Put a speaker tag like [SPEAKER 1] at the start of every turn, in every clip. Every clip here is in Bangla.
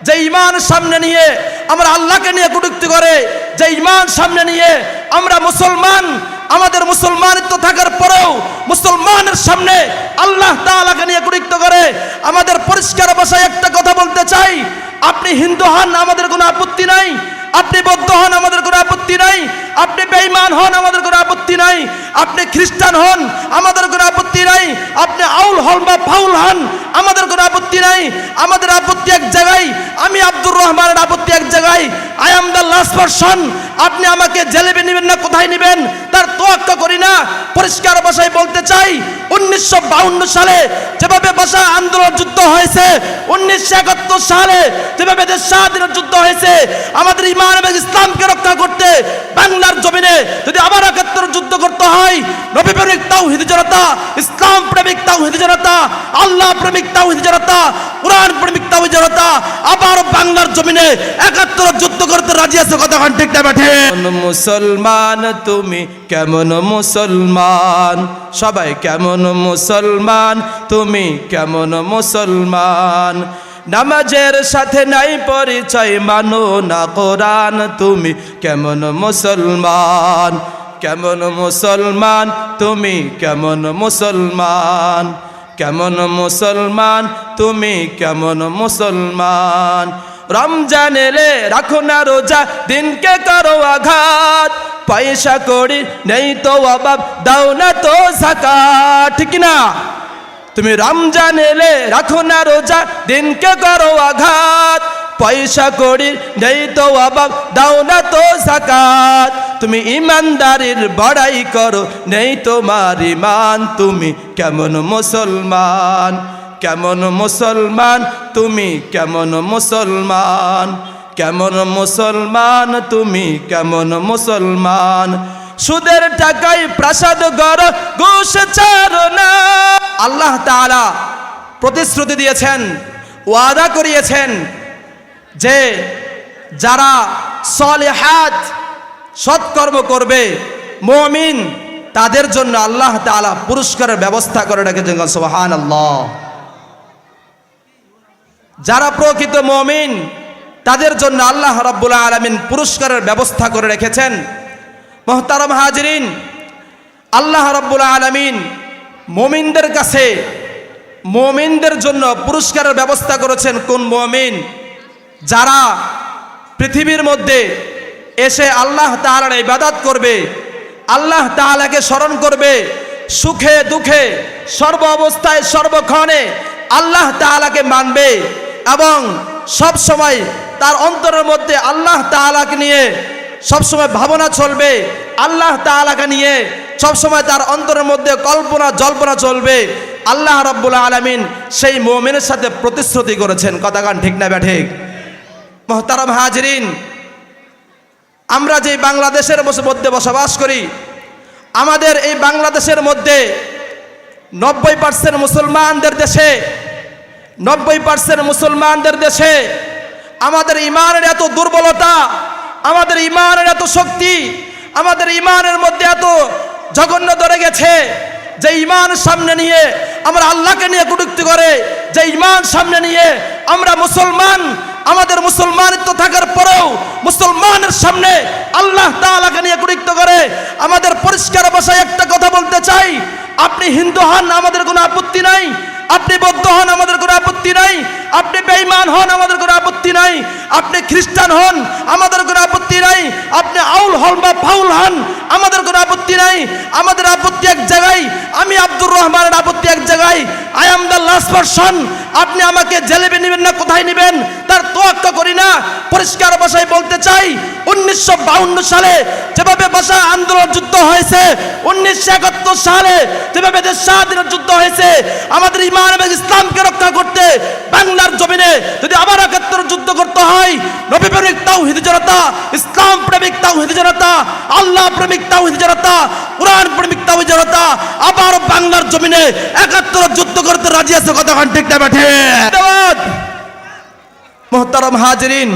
[SPEAKER 1] যে ঈমান সামনে নিয়ে আমরা আল্লাহকে নিয়ে কটূক্তি করে, যে ঈমান সামনে নিয়ে আমরা মুসলমান, আমাদের মুসলমানিত্ব থাকার পরেও মুসলমানের সামনে আল্লাহ তাআলাকে নিয়ে কটূক্তি করে, আমাদের পরিষ্কার ভাষায় একটা কথা বলতে চাই, আপনি হিন্দু হন আমাদের কোনো আপত্তি নাই, আপনি বৌদ্ধ হন আমাদের কোনো আপত্তি নাই, আপনি বেঈমান হন আমাদের কোনো আপত্তি নাই, আপনি খ্রিস্টান হন আমাদের কোনো আপত্তি নাই, আপনি আউল হন বা ফাউল হন আমাদের কোনো আপত্তি নাই। আমাদের আপত্তি এক জায়গায়, আমি আব্দুর রহমানের আপত্তি এক জায়গায়। I am the last person. আপনি আমাকে জেলে নেবেন না কোথায় নেবেন তার তোয়াক্কা করি না। পরিষ্কার ভাষায় বলতে চাই, 1952 সালে যেভাবে ভাষা আন্দোলন যুদ্ধ হয়েছে, 1971 সালে যেভাবে দেশ স্বাধীনের যুদ্ধ হয়েছে, আমাদের ঈমান এবং ইসলামকে রক্ষা করতে বাংলার জমিনে যদি আবার 71 যুদ্ধ করতে হয়, নবী প্রেমিক তাওহীদি জনতা, ইসলাম প্রেমিক তাওহীদি জনতা, আল্লাহ প্রেমিক তাওহীদি জনতা, কোরআন প্রেমিক তাওহীদি জনতা আবার বাংলার জমিনে 71 যুদ্ধ করতে রাজি আছে। কথা ঠিক না বেঠে? মুসলমান তুমি কেমন মুসলমান, সবাই কেমন মুসলমান, তুমি কেমন মুসলমান, নামাজের সাথে নাই পরিচয়, মানো না কোরআন, তুমি কেমন মুসলমান, কেমন মুসলমান, তুমি কেমন মুসলমান, কেমন মুসলমান, তুমি কেমন মুসলমান। রমজান এলে রাখো না রোজা, দিনকে করো আঘাত, পয়সা করি নেই তো অভাব, দাও না তো যাকাত, ঠিক না? তুমি রমজান এলে রাখো না রোজা, দিনকে করো আঘাত, পয়সা করি নেই তো অভাব, দাও না তো যাকাত। তুমি ইমানদারির বড়াই করো, নেই তোমার ঈমান, তুমি কেমন মুসলমান, কেমন মুসলমান, তুমি কেমন মুসলমান, কেমন মুসলমান, তুমি কেমন মুসলমান। সুদের টাকায় প্রাসাদ গড়, ঘুষ ছাড়ো না। আল্লাহ তাআলা প্রতিশ্রুতি দিয়েছেন, ওয়াদা করিয়েছেন যে যারা সলিহাত সৎকর্ম করবে, মুমিন, তাদের জন্য আল্লাহ তাআলা পুরস্কারের ব্যবস্থা করে রেখেছেন। সুবহানাল্লাহ। যারা প্রকৃত মুমিন তাদের জন্য আল্লাহ রাব্বুল আলামিন পুরস্কারের ব্যবস্থা করে রেখেছেন। মুহতারাম হাজিরিন, আল্লাহ রাব্বুল আলামিন মুমিনদের কাছে, মুমিনদের জন্য পুরস্কারের ব্যবস্থা করেছেন। কোন মুমিন? যারা পৃথিবীর মধ্যে এসে আল্লাহ তাআলার ইবাদত করবে, আল্লাহ তাআলাকে স্মরণ করবে, সুখে দুঃখে সর্ব অবস্থায় সর্বক্ষণে আল্লাহ তাআলাকে মানবে এবং সব সময় তার অন্তরের মধ্যে আল্লাহ তাআলাকে নিয়ে সবসময় ভাবনা চলবে, আল্লাহ তাআলাকে নিয়ে সবসময় তার অন্তরের মধ্যে কল্পনা জল্পনা চলবে। আল্লাহ রাব্বুল আলামিন সেই মুমিনের সাথে প্রতিশ্রুতি করেছেন। কথা গান ঠিক না ব্যাঠিক? মুহতারাম হাজিরিন, আমরা যে বাংলাদেশের মধ্যে বসবাস করি, আমাদের এই বাংলাদেশের মধ্যে 90% মুসলমানদের দেশে, 90% মুসলমানদের দেশে আমাদের ঈমানের এত দুর্বলতা, আমাদের ঈমানের এত শক্তি, আমাদের ঈমানের মধ্যে এত জঘন্য ধরে গেছে যে ঈমান সামনে নিয়ে আমরা আল্লাহকে নিয়ে কটূক্তি করে, যে ঈমান সামনে নিয়ে আমরা মুসলমান, আমাদের মুসলমানিত্ব থাকার পরেও মুসলমানের সামনে আল্লাহ তাআলাকে নিয়ে কটূক্তি করে। আমাদের পরিষ্কার ভাষায় একটা কথা বলতে চাই, আপনি হিন্দু হন আমাদের কোনো আপত্তি নাই, আপনি বৌদ্ধ হন আমাদের কোনো আপত্তি নাই, আপনি বেঈমান হন আমাদের কোনো আপত্তি নাই, আপনি খ্রিস্টান হন আমাদের কোনো আপত্তি নাই, আপনি আউল হন বা ফাউল হন আমাদের কোনো আপত্তি নাই। আমাদের আপত্তি এক জায়গায়, আমি আব্দুর রহমানের আপত্তি এক জায়গায়। I am the last person. আপনি আমাকে জেলে নেবেন না কোথায় নেবেন তার তোয়াক্কা করি না। পরিষ্কার ভাষায় বলতে চাই, 1952 সালে যেভাবে ভাষা আন্দোলন যুদ্ধ হয়েছে, 1971 সালে যেভাবে দেশ স্বাধীনের যুদ্ধ হয়েছে, আমাদের ঈমান এবং ইসলামকে রক্ষা করতে বাংলার জমিনে যদি আবার 71 যুদ্ধ করতে হয়, নবী প্রেমিক তাওহীদি জনতা, ইসলাম প্রেমিক তাওহীদি জনতা, আল্লাহ প্রেমিক তাওহীদি জনতা, কোরআন প্রেমিক তাওহীদি জনতা আবার বাংলার জমিনে 71 যুদ্ধ করতে রাজি আছে। কথা ঠিক না বেঠে? মুহতারাম হাজিরিন,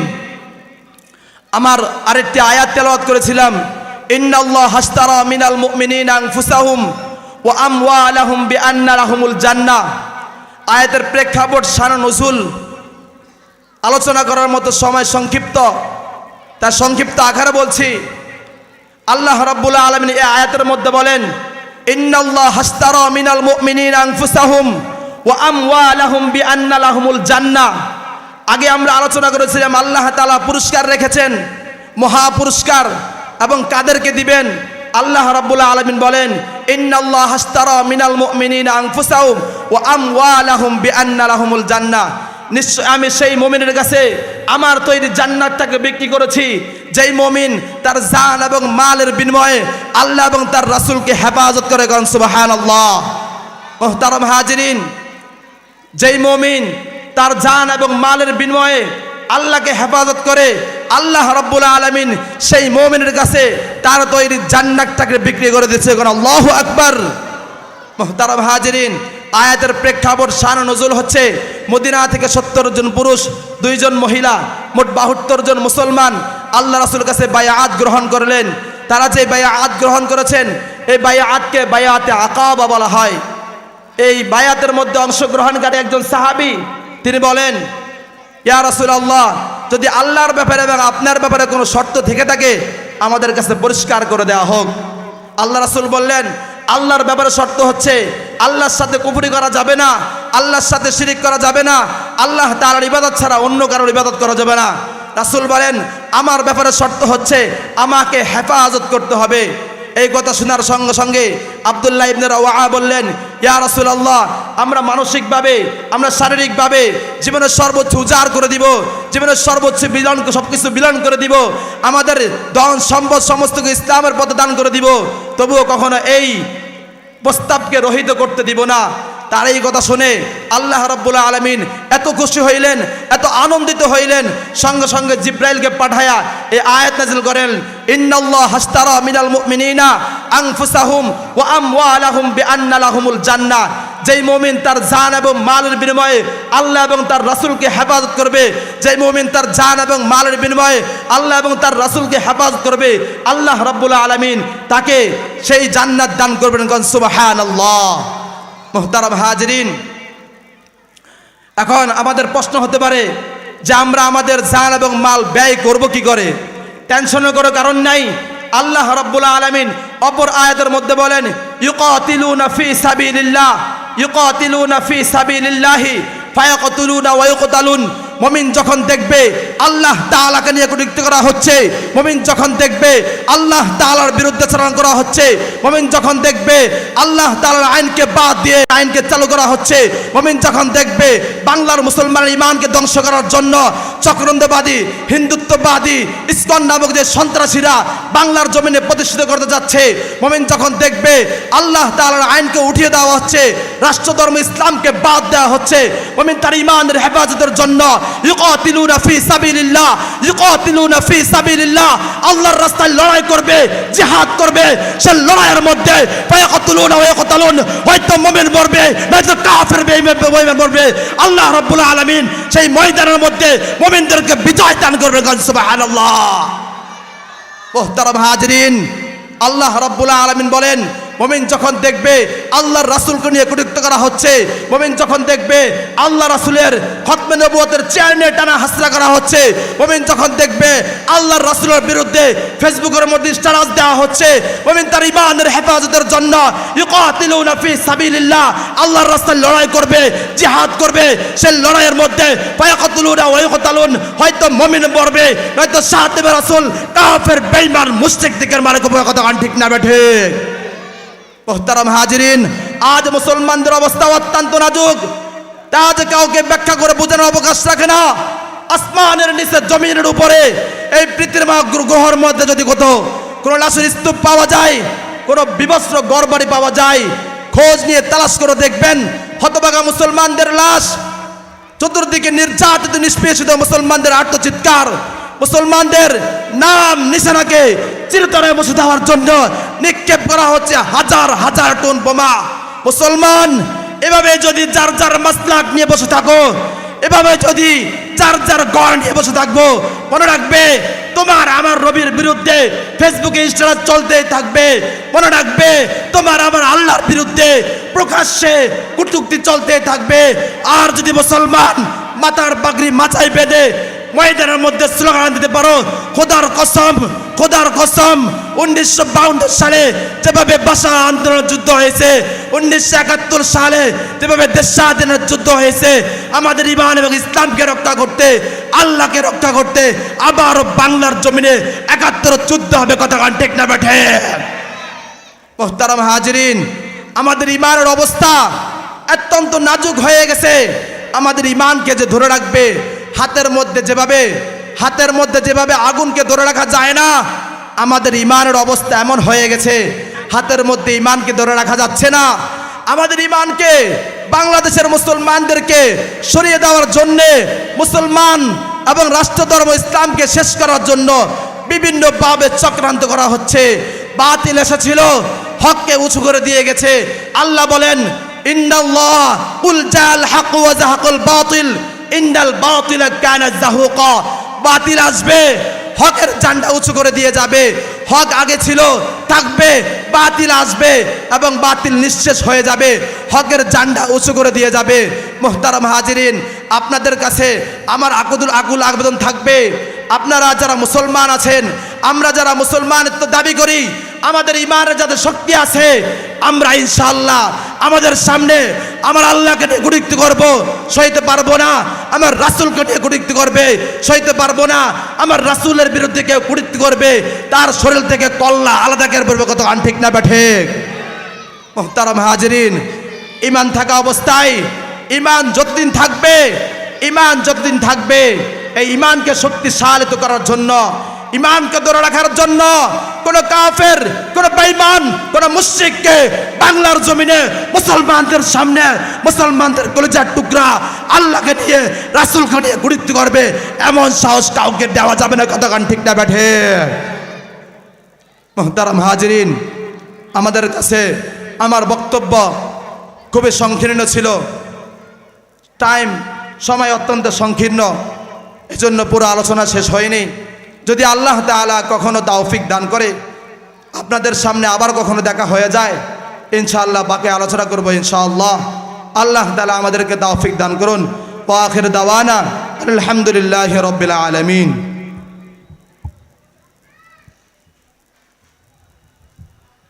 [SPEAKER 1] আমার আরেকটি আয়াত তেলাওয়াত করেছিলাম, ইন্নাল্লাহ হাশতারা মিনাল মুমিনিনা আনফুসাহুম ওয়া আমওয়ালাহুম বিআন্না লাহুমুল জান্নাহ। আয়াতের প্রেক্ষাপট, শান, নজুল আলোচনা করার মতো সময় সংক্ষিপ্ত, তার সংক্ষিপ্ত আকারে বলছি। আল্লাহ রাব্বুল আলামিন এই আয়াতের মধ্যে বলেন, ইন্নাল্লাহ হাশতারা মিনাল মুমিনিনা আনফুসাহুম ওয়া আমওয়ালাহুম বিআন্না লাহুমুল জান্নাহ। আগে আমরা আলোচনা করেছিলাম আল্লাহ তাআলা পুরস্কার রেখেছেন, মহা পুরস্কার, এবং কাদেরকে দিবেন? আল্লাহ রাব্বুল আলামিন বলেন, ইন্নাল্লাহ হাশতারা মিনাল মুমিনিনা আনফুসাহুম ওয়া আমওয়ালাহুম বিআন্না লাহুমুল জান্নাহ। নিশ্চয় আমি সেই মুমিনের কাছে আমার তৈরি জান্নাতটাকে বিক্রি করেছি, যেই মুমিন তার জান এবং মালের বিনিময়ে আল্লাহ এবং তার রাসূলকে হেফাজত করে। গণ সুবহানাল্লাহ। মুহতারাম হাজিরিন, যেই মুমিন তার জান এবং মালের বিনিময়ে আল্লাহকে হেফাজত করে, আল্লাহ রাব্বুল আলামিন সেই মুমিনের কাছে তার তৈরি জান্নাতটাকে বিক্রি করে দিয়েছে। আল্লাহু আকবার। মুহতারাম হাজিরিন, আয়াতের প্রেক্ষাপট শান নজুল হচ্ছে মদিনা থেকে 70 জন পুরুষ, 2 জন মহিলা, মোট 72 জন মুসলমান আল্লাহ রাসূলের কাছে বায়াত গ্রহণ করলেন। তারা যে বায়াত গ্রহণ করেছেন, এই বায়াতকে বায়াতে আকাবা বলা হয়। এই বায়াতের মধ্যে অংশগ্রহণকারী একজন সাহাবী, তিনি বলেন, ইয়া রাসূলুল্লাহ, যদি আল্লাহর ব্যাপারে এবং আপনার ব্যাপারে কোনো শর্ত থেকে থাকে আমাদের কাছে পরিষ্কার করে দেওয়া হোক। আল্লাহ রাসূল বললেন, আল্লাহর ব্যাপারে শর্ত হচ্ছে আল্লাহর সাথে কুফরি করা যাবে না, আল্লাহর সাথে শিরিক করা যাবে না, আল্লাহ তাআলার ইবাদত ছাড়া অন্য কারোর ইবাদত করা যাবে না। রাসূল বলেন, আমার ব্যাপারে শর্ত হচ্ছে আমাকে হেফাজত করতে হবে। এই কথা শোনার সঙ্গে সঙ্গে আব্দুল্লাহ ইবনে রাওয়াহা বললেন, ইয়া রাসূলুল্লাহ, আমরা মানসিকভাবে, আমরা শারীরিকভাবে জীবনের সর্বোচ্চ উজাড় করে দিব, জীবনের সর্বোচ্চ সবকিছু বিলন করে দিব, আমাদের ধন সম্পদ সমস্ত ইসলামের পথে দান করে দিব, তবুও কখনো এই প্রস্তাবকে রহিত করতে দিব না। তার এই কথা শুনে আল্লাহ রাব্বুল আলামিন এত খুশি হইলেন, এত আনন্দিত হইলেন, সঙ্গে সঙ্গে জিব্রাইলকে পাঠায়া এই আয়াত নাযিল করেন, ইন্নাল্লাহ হাশতারা মিনাল মুমিনিনা আনফুসাহুম ওয়া আমওয়ালাহুম বিআন্না লাহুমুল জান্নাহ। যেই মুমিন তার জান এবং মালের বিনিময়ে আল্লাহ এবং তার রাসূলকে হেফাজত করবে, যেই মুমিন তার জান এবং মালের বিনিময়ে আল্লাহ এবং তার রাসূলকে হেফাজত করবে, আল্লাহ রাব্বুল আলামিন তাকে সেই জান্নাত দান করবেন। সুবহানাল্লাহ। মুহতারাম হাজিরিন, এখন আমাদের প্রশ্ন হতে পারে যে আমরা আমাদের জান এবং মাল ব্যয় করব কি করে? টেনশনের কোনো কারণ নাই। আল্লাহ রাব্বুল আলামিন অপর আয়াতের মধ্যে বলেন, ইউকাতিলুনা ফি সাবিলিল্লাহ, ইউকাতিলুনা ফি সাবিলিল্লাহি ফায়াকতুলুনা ওয়া ইউকতালুন। মুমিন যখন দেখবে আল্লাহ তাআলাকে নিয়ে কটূক্তি করা হচ্ছে, মুমিন যখন দেখবে আল্লাহ তাআলার বিরুদ্ধে চালনা করা হচ্ছে, মুমিন যখন দেখবে আল্লাহ তাআলার আইনকে বাদ দিয়ে আইনকে চালু করা হচ্ছে, মুমিন যখন দেখবে বাংলার মুসলমানের ঈমানকে ধ্বংস করার জন্য চক্রান্তবাদী, হিন্দুত্ববাদী, ইসকন নামক যে সন্ত্রাসীরা বাংলার জমিনে প্রতিষ্ঠিত করতে যাচ্ছে, মুমিন যখন দেখবে আল্লাহ তাআলার আইনকে উঠিয়ে দেওয়া হচ্ছে, রাষ্ট্রধর্ম ইসলামকে বাদ দেওয়া হচ্ছে, মুমিন তার ঈমানের হেফাজতের জন্য ইউকাতিলুনা ফি সাবিলিল্লাহ, ইউকাতিলুনা ফি সাবিলিল্লাহ, আল্লাহর রাস্তায় লড়াই করবে, জিহাদ করবে। সে লড়াইয়ের মধ্যে ফায়াকতুলুনা ওয়া ইউকতালুন, হয়তো মুমিন মরবে, নয়তো কাফের বেঈমান মরবে। আল্লাহ রাব্বুল আলামিন সেই ময়দানের মধ্যে মুমিনদেরকে বিজয় দান করবেন। সুবহানাল্লাহ। মুহতারাম হাজিরিন, আল্লাহ রাব্বুল আলামিন বলেন, মুমিন যখন দেখবে আল্লাহর রাসূলকে নিয়ে কটূক্তি করা হচ্ছে, মুমিন যখন দেখবে আল্লাহ রাসূলের খতমে নবুয়তের চেয়ারে টানা হাসরা করা হচ্ছে, মুমিন যখন দেখবে আল্লাহর রাসূলের বিরুদ্ধে ফেসবুকের মধ্যে স্ট্যাটাস দেওয়া হচ্ছে, মুমিন তার ঈমানের হেফাজতের জন্য ইউকাতিলুনা ফি সাবিলিল্লাহ, আল্লাহর রাস্তায় লড়াই করবে, জিহাদ করবে। সেই লড়াইয়ের মধ্যে ফায়াকতুলুনা ওয়া ইউকতালুন, হয়তো মুমিন মরবে, নয়তো সাহাবে রাসূল কাফের বেঈমান মুশরিক দিকের মানে কথা ঠিক না বেঠে? মুহতারাম হাজিরিন, আজ মুসলমানদের অবস্থা অত্যন্ত নাজুক। আজ কাউকে ব্যাখ্যা করে বোঝানোর অবকাশ রাখে না। আসমানের নিচে, জমিনের উপরে, এই পৃথিবীর গ্রহের মধ্যে যদি কোনো লাশের স্তূপ পাওয়া যায়, কোনো বিবস্ত্র ঘরবাড়ি পাওয়া যায়, খোঁজ নিয়ে তালাশ করে দেখবেন হতভাগা মুসলমানদের লাশ, চতুর্দিকে নির্যাতিত নিষ্পেষিত মুসলমানদের আর্তচিৎকার, মুসলমানদের নাম নিশানাকে চিরতরে মুছে দেওয়ার জন্য নিক্ষেপ করা হচ্ছে হাজার হাজার টন বোমা। মুসলমান, এভাবে যদি যার যার মাসলাক নিয়ে বসে থাকো, এভাবে যদি যার যার গড় নিয়ে বসে থাকবো, মনে রাখবে তোমার আমার রবির বিরুদ্ধে ফেসবুকে স্ট্যাটাস চলতেই থাকবে। মনে রাখবে তোমার আমার আল্লাহর বিরুদ্ধে প্রকাশ্যে কটূক্তি চলতে থাকবে। আর যদি মুসলমান মাথার পাগড়ি মাথায় বেঁধে ময়দানের মধ্যে স্লোগান দিতে পারো, খোদার কসম, খোদার কসম 1952 সালে যেভাবে ভাষা আন্দোলন যুদ্ধ হয়েছে, 1971 সালে যেভাবে দেশ স্বাধীনের যুদ্ধ হয়েছে, আমাদের ইমান এবং ইসলামকে রক্ষা করতে, আল্লাহকে রক্ষা করতে আবার বাংলার জমিনে 71 যুদ্ধ হবে। কথা কান ঠিক না বেঠে? মুহতারাম হাজিরিন, আমাদের ইমানের অবস্থা অত্যন্ত নাজুক হয়ে গেছে। আমাদের ইমানকে যে ধরে রাখবে, হাতের মধ্যে যেভাবে আগুনকে ধরে রাখা যায় না, আমাদের ইমানের অবস্থা এমন হয়ে গেছে, হাতের মধ্যে ইমানকে ধরে রাখা যাচ্ছে না। আমাদের ইমানকে বাংলাদেশের মুসলমানদেরকে সরিয়ে দেওয়ার জন্যে, মুসলমান এবং রাষ্ট্রধর্ম ইসলামকে শেষ করার জন্য বিভিন্নভাবে চক্রান্ত করা হচ্ছে। বাতিল এসেছিল, হককে উঁচু করে দিয়ে গেছে। আল্লাহ বলেন, ইন্নাল্লাহ কুল জাল হক ওয়া যাহাকাল বাতিল ইন্নাল বাতিলা কানা যাহুকা। বাতিল আসবে, হকের ঝান্ডা উঁচু করে দিয়ে যাবে। হক আগে ছিল, থাকবে, বাতিল আসবে এবং বাতিল নিঃশেষ হয়ে যাবে, হকের ঝান্ডা উঁচু করে দিয়ে যাবে। মুহতারাম হাজিরিন, আপনাদের কাছে আমার আকুল আবেদন থাকবে, আপনারা যারা মুসলমান আছেন, আমরা যারা মুসলমানিত্ব দাবি করি, আমাদের ইমানের যাদের শক্তি আছে, আমরা ইনশাআল্লাহ আমাদের সামনে আমার আল্লাহকে নিয়ে গুরুত্ব করব, সইতে পারবো না। আমার রাসূলকে নিয়ে গুরুত্ব করবে, সইতে পারবো না। আমার রাসূলের বিরুদ্ধে কেউ গুরুত্ব করবে, তার শরীর থেকে কল্লা আলাদা করে পড়বে। কত আন ঠিক না ঠিক? মুহতারাম হাজিরিন, ইমান থাকা অবস্থায়, ইমান যতদিন থাকবে, এই ইমানকে শক্তিশালী করার জন্য, ইমানকে ধরে রাখার জন্য কোন কাফের, কোন বেঈমান, কোন মুশরিককে বাংলার জমিনে মুসলমানদের সামনে, মুসলমানদের কলিজার টুকরা আল্লাহকে নিয়ে, রাসূলকে নিয়ে গুরুত্ব করবে, এমন সাহস কাউকে দেওয়া যাবে না। কতক্ষণ ঠিক না বেঠে? মুহতারাম হাজিরিন, আমাদের কাছে আমার বক্তব্য খুবই সংকীর্ণ ছিল, সময় অত্যন্ত সংকীর্ণ, এজন্য পুরো আলোচনা শেষ হয়নি। যদি আল্লাহ তাআলা কখনো তৌফিক দান করে, আপনাদের সামনে আবার কখনো দেখা হয়ে যায়, ইনশাআল্লাহ বাকি আলোচনা করব ইনশাআল্লাহ। আল্লাহ তাআলা আমাদেরকে তৌফিক দান করুন। ওয়া আখির দাওয়ানা আলহামদুলিল্লাহি রাব্বিল আলামিন।